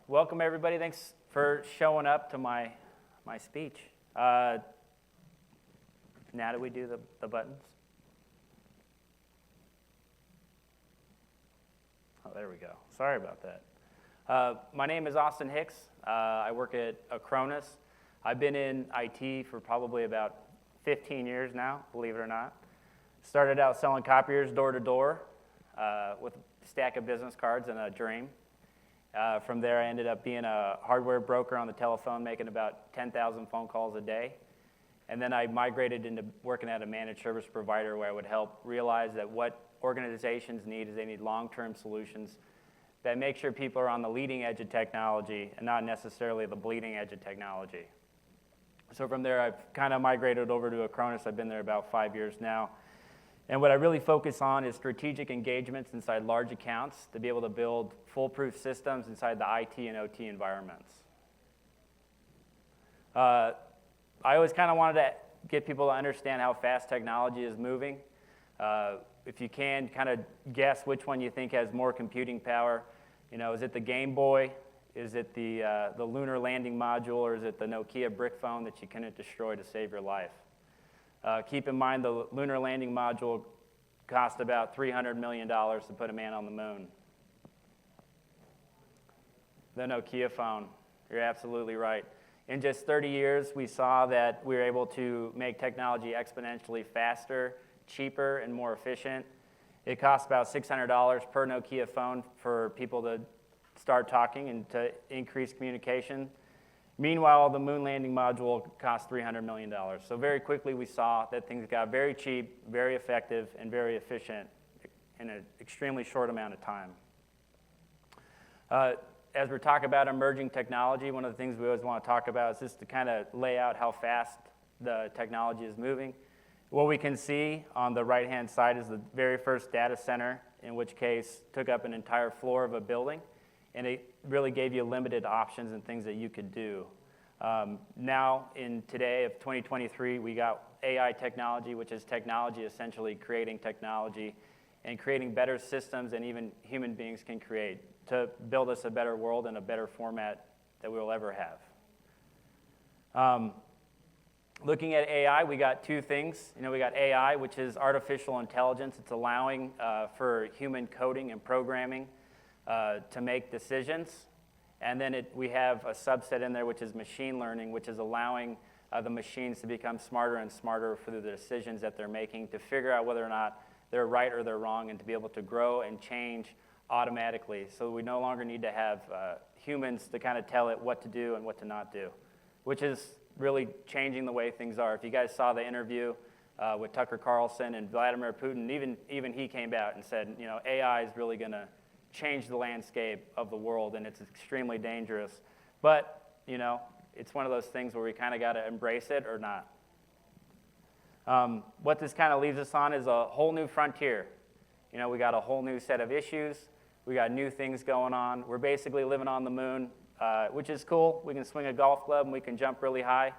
Welcome everybody. Thanks for showing up to my speech. Now do we do the buttons? Oh, there we go. Sorry about that. My name is Austin Hicks. I work at Acronis. I've been in IT for probably about 15 years now, believe it or not. Started out selling copiers door to door with a stack of business cards and a dream. From there, I ended up being a hardware broker on the telephone, making about 10,000 phone calls a day. And then I migrated into working at a managed service provider where I would help realize that what organizations need is they need long-term solutions that make sure people are on the leading edge of technology and not necessarily the bleeding edge of technology. So from there, I've kind of migrated over to Acronis. I've been there about 5 years now. And what I really focus on is strategic engagements inside large accounts to be able to build foolproof systems inside the IT and OT environments. I always kind of wanted to get people to understand how fast technology is moving. If you can, kind of guess which one you think has more computing power. You know, is it the Game Boy? Is it the lunar landing module? Or is it the Nokia brick phone that you couldn't destroy to save your life? Keep in mind the lunar landing module cost about $300 million to put a man on the moon. The Nokia phone, you're absolutely right. In just 30 years, we saw that we were able to make technology exponentially faster, cheaper, and more efficient. It costs about $600 per Nokia phone for people to start talking and to increase communication. Meanwhile, the moon landing module cost $300 million. So very quickly we saw that things got very cheap, very effective, and very efficient in an extremely short amount of time. As we're talking about emerging technology, one of the things we always want to talk about is just to kind of lay out how fast the technology is moving. What we can see on the right-hand side is the very first data center, in which case took up an entire floor of a building. And it really gave you limited options and things that you could do. Now, in today of 2023, we got AI technology, which is technology essentially creating technology and creating better systems than even human beings can create to build us a better world and a better format that we'll ever have. Looking at AI, we got two things. We got AI, which is artificial intelligence. It's allowing for human coding and programming to make decisions. And then we have a subset in there, which is machine learning, which is allowing the machines to become smarter and smarter through the decisions that they're making to figure out whether or not they're right or they're wrong and to be able to grow and change automatically. So we no longer need to have humans to kind of tell it what to do and what to not do, which is really changing the way things are. If you guys saw the interview with Tucker Carlson and Vladimir Putin, even he came out and said, AI is really going to change the landscape of the world, and it's extremely dangerous. But, it's one of those things where we kind of got to embrace it or not. What this kind of leaves us on is a whole new frontier. We got a whole new set of issues. We got new things going on. We're basically living on the moon, which is cool. We can swing a golf club and we can jump really high.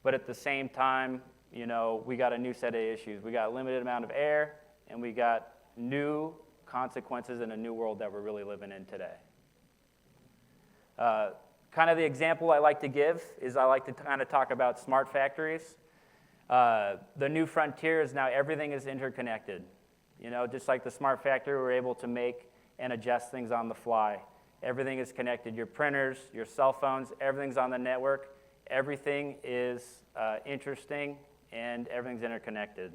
But at the same time, we got a new set of issues. We got a limited amount of air, and we got new consequences in a new world that we're really living in today. Kind of the example I like to give is I like to kind of talk about smart factories. The new frontier is now everything is interconnected. Just like the smart factory, we're able to make and adjust things on the fly. Everything is connected. Your printers, your cell phones, everything's on the network. Everything is interesting, and everything's interconnected.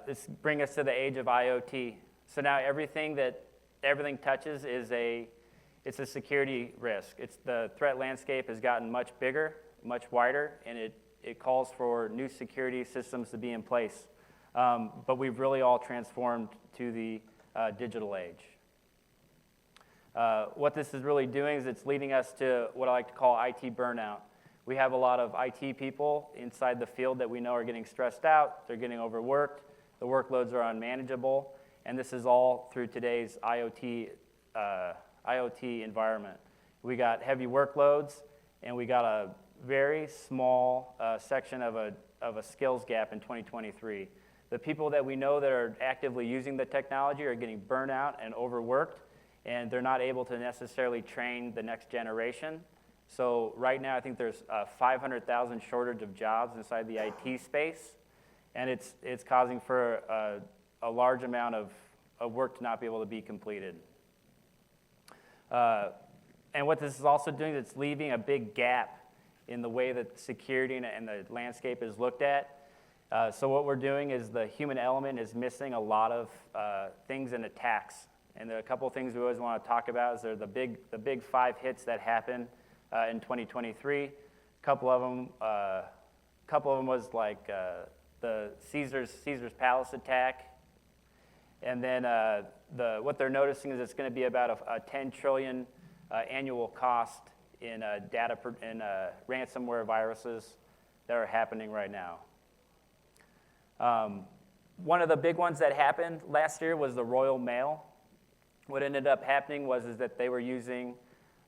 This brings us to the age of IoT. So now everything touches is it's a security risk. The threat landscape has gotten much bigger, much wider, and it calls for new security systems to be in place. But we've really all transformed to the digital age. What this is really doing is it's leading us to what I like to call IT burnout. We have a lot of IT people inside the field that we know are getting stressed out. They're getting overworked. The workloads are unmanageable. And this is all through today's IoT environment. We got heavy workloads, and we got a very small section of a skills gap in 2023. The people that we know that are actively using the technology are getting burnt out and overworked, and they're not able to necessarily train the next generation. So right now, I think there's a 500,000 shortage of jobs inside the IT space, and it's causing for a large amount of work to not be able to be completed. And what this is also doing, it's leaving a big gap in the way that security and the landscape is looked at. So what we're doing is the human element is missing a lot of things in attacks. And a couple of things we always want to talk about is there the big 5 hits that happened in 2023. A couple of them was like the Caesar's Palace attack. And then what they're noticing is it's going to be about a 10 trillion annual cost in ransomware viruses that are happening right now. One of the big ones that happened last year was the Royal Mail. What ended up happening was that they were using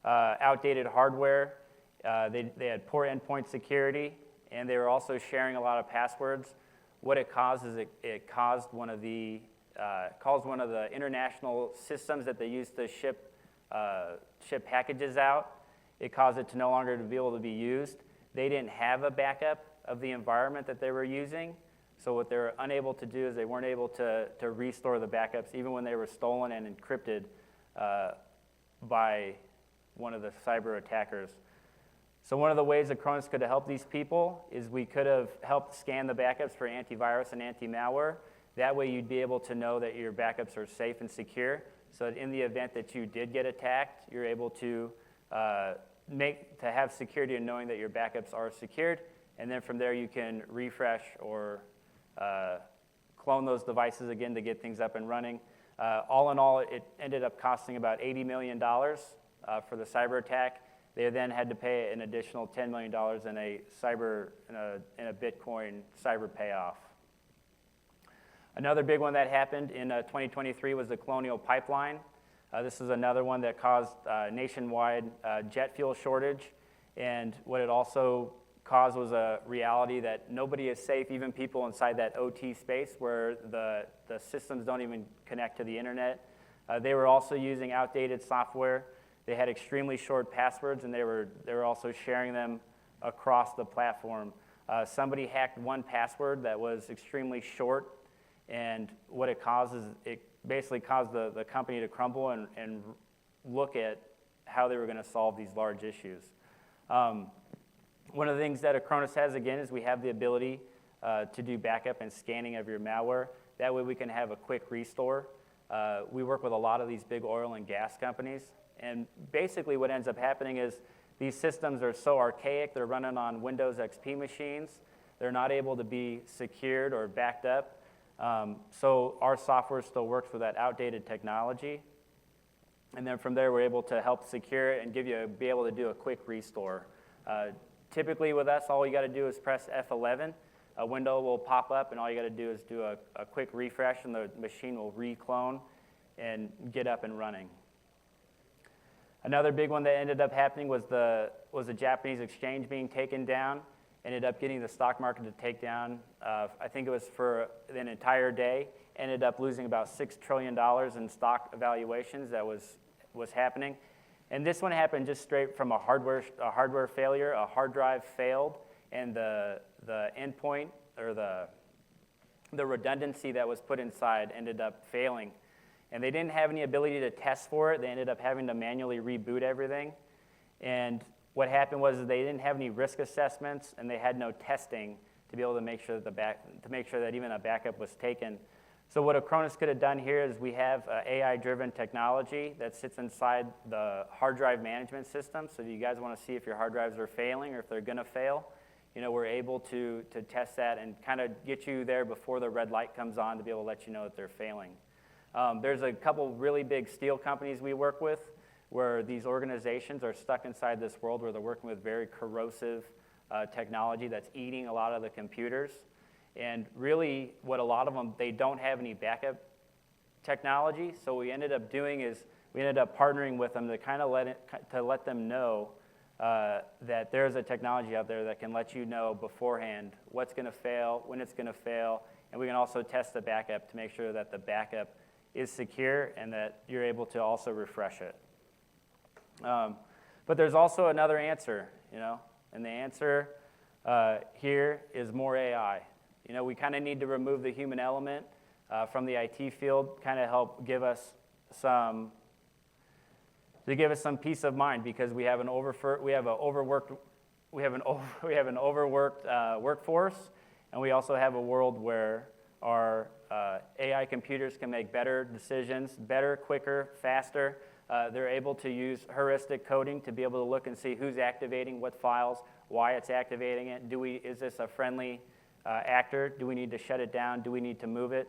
outdated hardware. They had poor endpoint security, and they were also sharing a lot of passwords. What it caused is it caused one of the international systems that they use to ship packages out. It caused it to no longer to be able to be used. They didn't have a backup of the environment that they were using. So what they were unable to do is they weren't able to restore the backups, even when they were stolen and encrypted by one of the cyber attackers. So one of the ways Acronis could have helped these people is we could have helped scan the backups for antivirus and anti-malware. That way you'd be able to know that your backups are safe and secure, so that in the event that you did get attacked, you're able to have security in knowing that your backups are secured, and then from there you can refresh or clone those devices again to get things up and running. All in all, it ended up costing about $80 million for the cyber attack. They then had to pay an additional $10 million in a Bitcoin cyber payoff. Another big one that happened in 2023 was the Colonial Pipeline. This is another one that caused nationwide jet fuel shortage, and what it also caused was a reality that nobody is safe, even people inside that OT space where the systems don't even connect to the internet. They were also using outdated software. They had extremely short passwords, and they were also sharing them across the platform. Somebody hacked one password that was extremely short, and what it caused is it basically caused the company to crumble and look at how they were going to solve these large issues. One of the things that Acronis has, again, is we have the ability to do backup and scanning of your malware. That way we can have a quick restore. We work with a lot of these big oil and gas companies, and basically what ends up happening is these systems are so archaic, they're running on Windows XP machines. They're not able to be secured or backed up. So our software still works with that outdated technology. And then from there, we're able to help secure it and be able to do a quick restore. Typically with us, all you got to do is press F11. A window will pop up, and all you got to do is do a quick refresh, and the machine will re-clone and get up and running. Another big one that ended up happening was the Japanese exchange being taken down. Ended up getting the stock market to take down, I think it was for an entire day, ended up losing about $6 trillion in stock evaluations that was happening. And this one happened just straight from a hardware failure. A hard drive failed, and the endpoint or the redundancy that was put inside ended up failing. And they didn't have any ability to test for it. They ended up having to manually reboot everything. And what happened was they didn't have any risk assessments, and they had no testing to be able to make sure that even a backup was taken. So what Acronis could have done here is we have AI-driven technology that sits inside the hard drive management system. So if you guys want to see if your hard drives are failing or if they're going to fail, we're able to test that and kind of get you there before the red light comes on to be able to let you know that they're failing. There's a couple really big steel companies we work with where these organizations are stuck inside this world where they're working with very corrosive technology that's eating a lot of the computers. And really, what a lot of them, they don't have any backup technology. So what we ended up doing is we ended up partnering with them to kind of let them know that there's a technology out there that can let you know beforehand what's going to fail, when it's going to fail, and we can also test the backup to make sure that the backup is secure and that you're able to also refresh it. But there's also another answer, and the answer here is more AI. We kind of need to remove the human element from the IT field, kind of help give us some peace of mind, because we have an overworked workforce, and we also have a world where our AI computers can make better decisions, better, quicker, faster. They're able to use heuristic coding to be able to look and see who's activating what files, why it's activating it. Is this a friendly actor? Do we need to shut it down? Do we need to move it?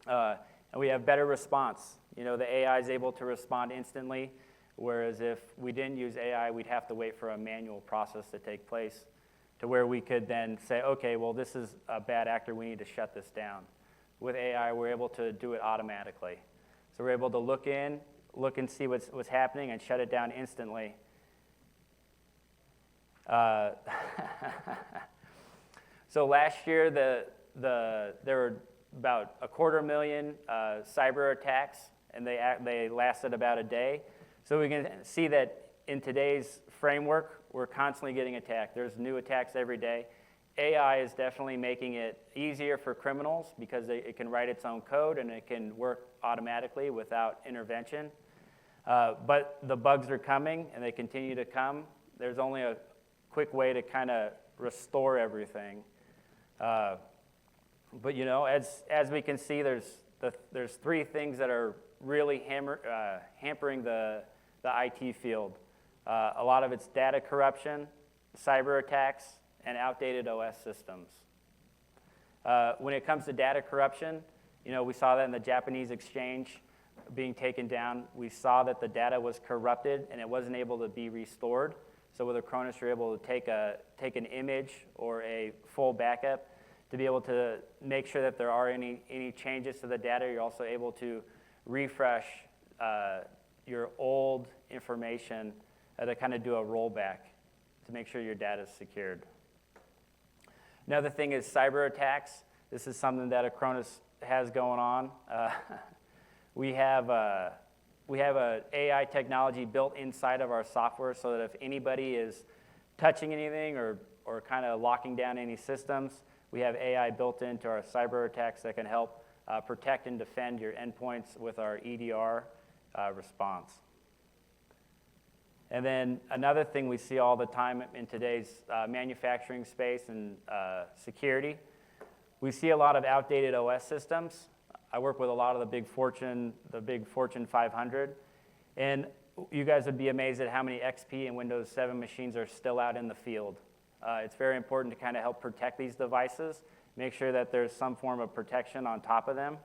And we have better response. The AI is able to respond instantly, whereas if we didn't use AI, we'd have to wait for a manual process to take place, to where we could then say, okay, well, this is a bad actor, we need to shut this down. With AI, we're able to do it automatically. So we're able to look and see what's happening and shut it down instantly. So last year, there were about 250,000 cyber attacks, and they lasted about a day. So we can see that in today's framework, we're constantly getting attacked. There's new attacks every day. AI is definitely making it easier for criminals, because it can write its own code and it can work automatically without intervention. But the bugs are coming, and they continue to come. There's only a quick way to kind of restore everything. But as we can see, there's three things that are really hampering the IT field. A lot of it's data corruption, cyber attacks, and outdated OS systems. When it comes to data corruption, we saw that in the Japanese exchange being taken down. We saw that the data was corrupted and it wasn't able to be restored. So with Acronis, you're able to take an image or a full backup to be able to make sure that there are any changes to the data. You're also able to refresh your old information to kind of do a rollback to make sure your data is secured. Another thing is cyber attacks. This is something that Acronis has going on. We have a AI technology built inside of our software, so that if anybody is touching anything or kind of locking down any systems, we have AI built into our cyber attacks that can help protect and defend your endpoints with our EDR response. And then another thing we see all the time in today's manufacturing space and security, we see a lot of outdated OS systems. I work with a lot of the big Fortune 500, and you guys would be amazed at how many XP and Windows 7 machines are still out in the field. It's very important to kind of help protect these devices, make sure that there's some form of protection on top of them.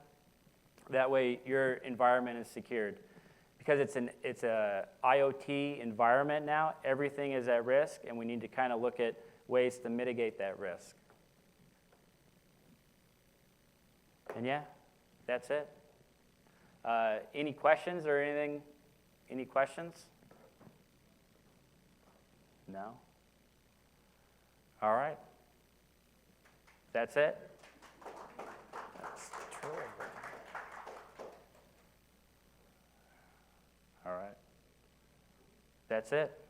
That way your environment is secured. Because it's a IoT environment now, everything is at risk, and we need to kind of look at ways to mitigate that risk. And yeah, that's it. Any questions or anything? Any questions? No? All right. That's it. That's true. All right. That's it.